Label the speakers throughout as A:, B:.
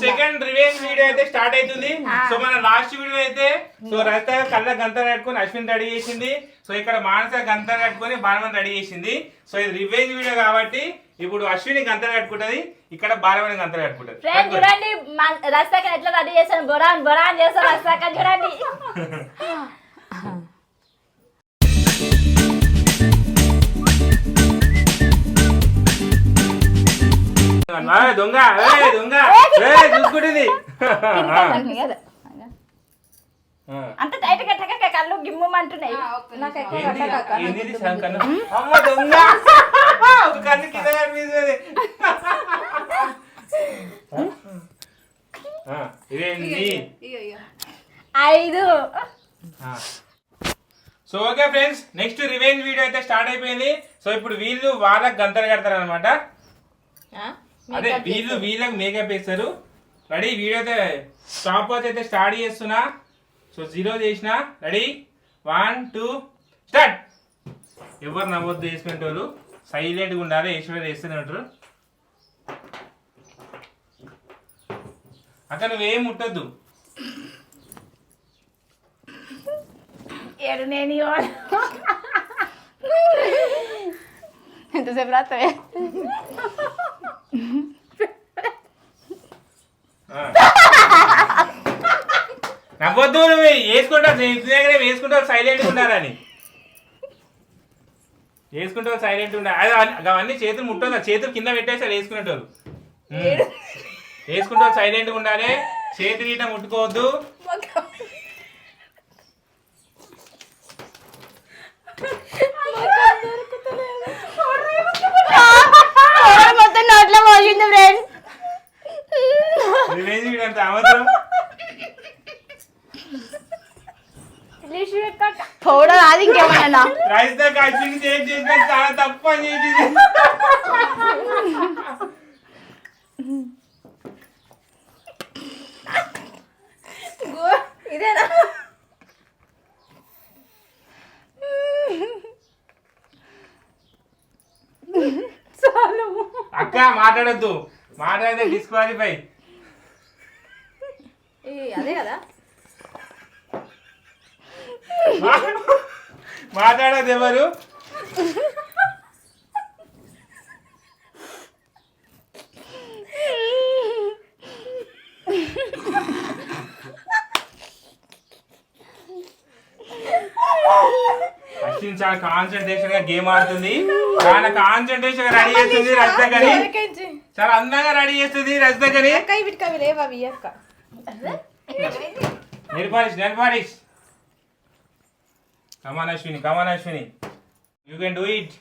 A: Second revenge video అయితే start అవుతుంది. So మన లాస్ట్ వీడియో అయితే సో రజిత కళ్ళ గంత కట్టుకుని అశ్విన్ రెడీ చేసింది. సో ఇక్కడ మానస గంత కట్టుకుని బాలమని రెడీ చేసింది. సో ఇది రివెంజ్ వీడియో కాబట్టి ఇప్పుడు అశ్విని గంత కట్టుకుంటది, ఇక్కడ బాలమని గంత కట్టుకుంటది.
B: చూడండి రజిత ఎట్లా రెడీ చేశాను, బొరాన్ బొరాన్ చేస్తాను రజిత చూడండి.
A: దొంగ దొంగ చూసుకుంటుంది.
B: అంత టైట్ కట్టక కళ్ళు గిమ్మంటున్నాయి.
A: అమ్మ దొంగ ఒక కన్ను కింద కనిపిస్తుంది. ఇదేంటి
B: 5.
A: So okay friends, next revenge video అయితే స్టార్ట్ అయిపోయింది. సో ఇప్పుడు వీళ్ళు వాళ్ళకి గంతలు కడతారు అనమాట. అదే వీళ్ళకి మేకప్ వేస్తారు. రెడీ, వీడియో అయితే స్టాప్ వాచ్ అయితే స్టార్ట్ చేస్తున్నా. సో 0 చేసిన. Ready 1 2 start. ఎవరు నవ్వద్దు, వేసుకునే వాళ్ళు సైలెంట్గా ఉండాలి. వేసుకునే వేస్తూనే ఉంటారు. అక్కడ నువ్వేం ముట్టద్దు.
B: ఎంతసేపు రాత్రే
A: నవ్వద్దు, నువ్వు వేసుకుంటావు ఇంటి దగ్గర వేసుకుంటావు సైలెంట్గా ఉండాలని. వేసుకుంటావు సైలెంట్ ఉండాలి. అవన్నీ చేతులు ముట్టదు, చేతులు కింద పెట్టేసారు వేసుకునేటోళ్ళు. వేసుకుంటావు సైలెంట్గా ఉండాలి. చేతి నీట ముట్టుకోవద్దు.
B: మొత్తం నోట్లో పోసింది ఫ్రెండ్స్.
A: అంత అవసరం
B: పోవడం అది ఇంకేమన్నా
A: రైస్ అశ్విని చేసిన చాలా తప్పు అని చేసింది.
B: ఇదేనా
A: అక్క మాట్లాడద్దు, మాట్లాడితే డిస్క్వాలిఫై.
B: అదే కదా
A: మాట్లాడదు ఎవరు. అశ్విన్ చాలా కాన్సన్ట్రేషన్ గా గేమ్ ఆడుతుంది. చాలా కాన్సన్ట్రేషన్ గా రెడీ చేస్తుంది రజిత గని. చాలా అందంగా రెడీ చేస్తుంది రజిత గని. నిర్పాలిష్ come on Ashwini you can do it.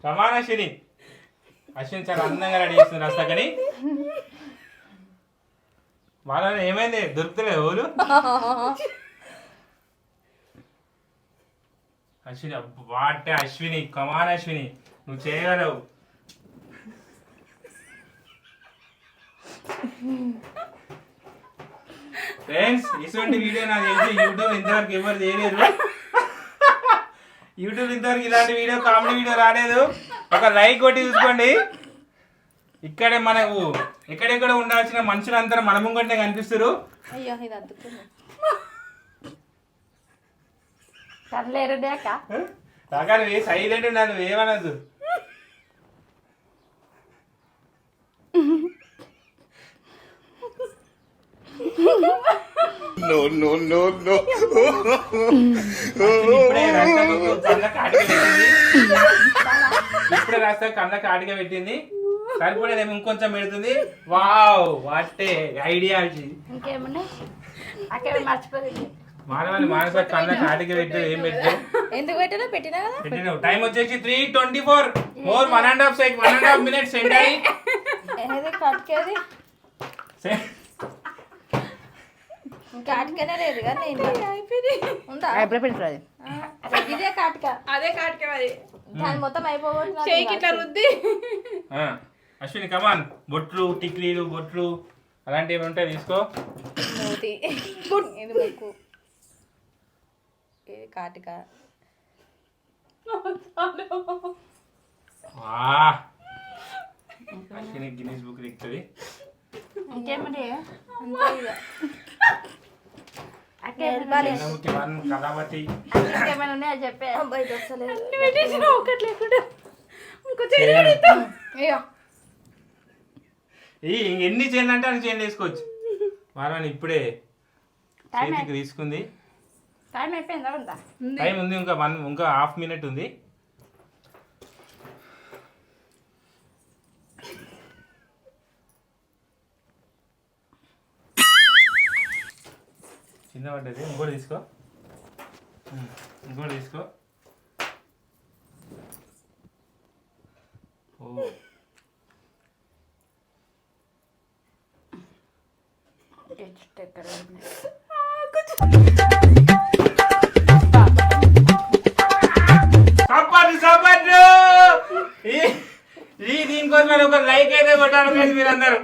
A: Come on Ashwini చాలా అందంగా రెడీ చేస్తుంది రజిత గని. వాళ్ళని ఏమైంది దొరుకుతలేదు ఎవరు. అశ్విని వాటే అశ్విని, కమాన్ అశ్విని, నువ్వు చేయగలవు. ఫ్రెండ్స్ ఇటువంటి వీడియో నాకు తెలిసి యూట్యూబ్ ఇంతవరకు ఎవరు చేయలేదు. యూట్యూబ్ ఇంతవరకు ఇలాంటి వీడియో, కామెడీ వీడియో రాలేదు. ఒక లైక్ కొట్టి చూసుకోండి. ఇక్కడే మనకు ఎక్కడెక్కడ ఉండాల్సిన మనుషులందరూ మన ముంగంటే కనిపిస్తారు. కాకా నువ్వు సైలెంట్ ఉన్నా, నువ్వేమనద్దు. ఇప్పుడే రాస్తా కళ్ళ కాటిగా పెట్టింది. సరిపడేదేమో ఇంకొంచెం పెడుతుంది. Wow what a idea. మానస కళ్ళ కాటిగా పెట్టావు. ఏం పెట్టావు?
B: ఎందుకు పెట్టినా
A: టైం వచ్చేసి 3:24 more 1.5 minutes.
B: కాటికనే లేదు కదా ఇదే కాటిక, అదే కాటిక మరి దాని మొత్తం అయిపోతుంది.
A: అశ్విని కమాన్, బొట్లు టిక్లీలు బొట్లు అలాంటివి ఏమి ఉంటాయి తీసుకో.
B: ఇది ముక్కు, ఇది కాటిక.
A: అశ్విని గిన్నీస్ బుక్ ఎక్కుతుంది.
B: ఇంకేమంటే
A: కళావతి
B: ఏమైనా ఉన్నాయో చెప్పే.
A: ఎన్ని చైన్లు అంటే అన్ని చైన్లు వేసుకోవచ్చు. వారాన్ని ఇప్పుడే చేతికి తీసుకుంది.
B: టైం అయిపోయిందా? ఉందా?
A: టైం ఉంది, ఇంకా హాఫ్ మినిట్ ఉంది. చిన్న పడ్డది. ఇంకోటి తీసుకో. ఓ దీనికోసం ఒక లైక్ అయితే కొట్టాలి మీరందరూ.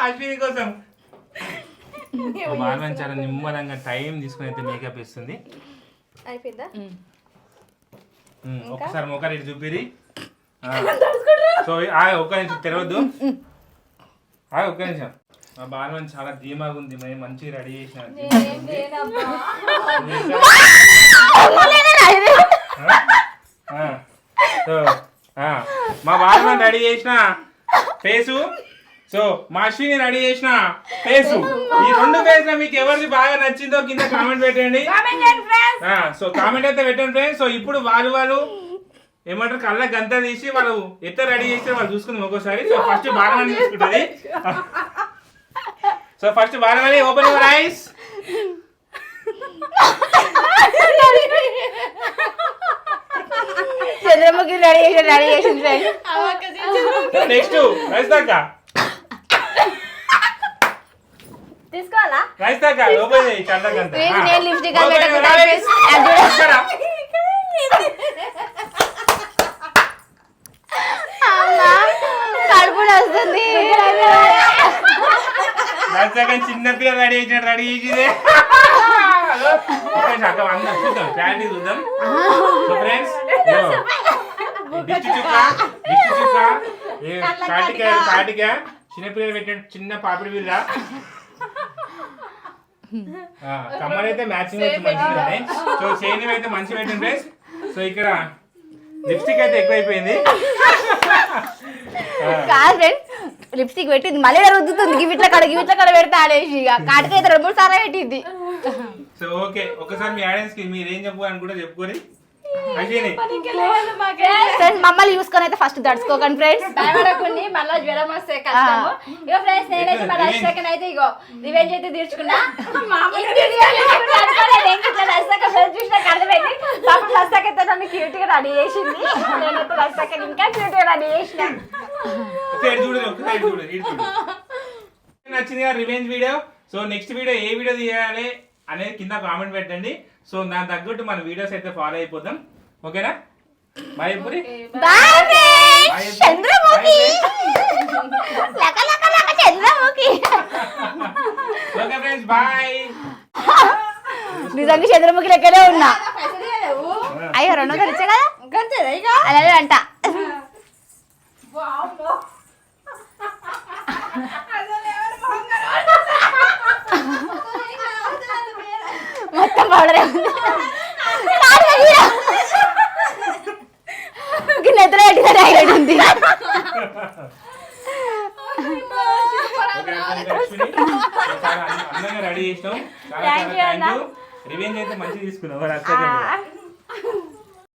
A: అశ్విని కోసం బాగా చాలా నిమ్మలంగా టైం తీసుకుని అయితే మేకప్ ఇస్తుంది.
B: అయిపోయిందా?
A: ఒకసారి మొక్కలు ఇటు చూపిరి. సో ఒక్క నిమిషం తెరవద్దు. ఒక్క నిమిషం. మా బాగా చాలా ధీమాగా ఉంది. మేము మంచిగా రెడీ చేసిన. మా బాగా రెడీ చేసిన ఫేసు, సో మా అశ్విని రెడీ చేసిన ఫేసు. ఈ రెండు ఫేస్ లో మీకు ఎవరిది బాగా నచ్చిందో కింద కామెంట్ పెట్టండి. సో కామెంట్ అయితే పెట్టండి ఫ్రెండ్స్. సో ఇప్పుడు వాళ్ళు ఏమంటారు, కళ్ళ గంత తీసి వాళ్ళు ఎత్త రెడీ చేస్తే వాళ్ళు చూసుకుందాం ఒక్కోసారి. సో ఫస్ట్ బాలమణి తీసుకుంటుంది. So first Balamani open your eyes.
B: Chandramukhi ready చేసింది.
A: నెక్స్ట్ రైస్తాక
B: తీసుకోవాలా?
A: రైస్తాక ఓపెన్ చేయి. కళ్ళ గంత
B: లిప్స్టిక్ కడుపు వస్తుంది.
A: చిన్న పిల్లలు రెడీ చేసినట్టు రెడీ చేసిందే. చూద్దాం, క్లారిటీ చూద్దాం. సో ఫ్రెండ్స్, దిష్టి చుక్క కాటిక చిన్నపిల్లలు పెట్టిన చిన్న పాపిడి బిళ్ళ. కమ్మలు అయితే మ్యాచింగ్ అయితే మంచిగా ఉన్నాయి. సో చైన్ అయితే మంచిగా పెట్టింది ఫ్రెండ్స్. సో ఇక్కడ లిప్స్టిక్ అయితే ఎక్కువైపోయింది.
B: కాదు ఫ్రెండ్స్, లిప్స్టిక్ పెట్టింది మళ్ళీ రుద్దుతుంది. గివిట్ల కడ పెడితే ఆడేసి కాటికి అయితే 2-3 సార్లు పెట్టింది.
A: సో ఓకే, ఒకసారి మీ ఆడియన్స్ కి మీరు ఏం చెప్పాలని కూడా చెప్పుకోరి.
B: మమ్మల్ని చూసుకొని అయితే ఫస్ట్ దడుచుకోకండి ఫ్రెండ్స్. భయపడకండి, మళ్ళీ జ్వరం వస్తే కష్టము. ఇగో ఫ్రెండ్స్, నేనైతే మా దర్శకన్ అయితే ఇగో రివెంజ్ అయితే తీర్చుకున్నా. అర్థమైంది. దర్శకైతే నన్ను క్యూట్ గా రెడీ చేసింది. నేనైతే దర్శకన్ ఇంకా క్యూట్ గా రెడీ చేసిన.
A: నచ్చింది revenge video. So next video ఏ వీడియో తీయాలి అనేది కింద కామెంట్ పెట్టండి. సో దాని తగ్గట్టు మన వీడియోస్ అయితే ఫాలో అయిపోతాం. ఓకేనా? Bye Puri.
B: Chandramukhi Chandramukhi.
A: Okay friends, bye.
B: నిజంగా చంద్రముఖి లెక్కనే ఉన్నా. అయ్యో 200 ఇచ్చా కదా అలాగే అంట. మొత్తం పౌడరే ఉంది. నిద్ర పెట్టిన హైలైట్ ఉంది.
A: అందంగా రెడీ చేసినాం. చాలా థ్యాంక్ యూ. రివెంజ్ అయితే మంచిగా తీసుకున్నాం.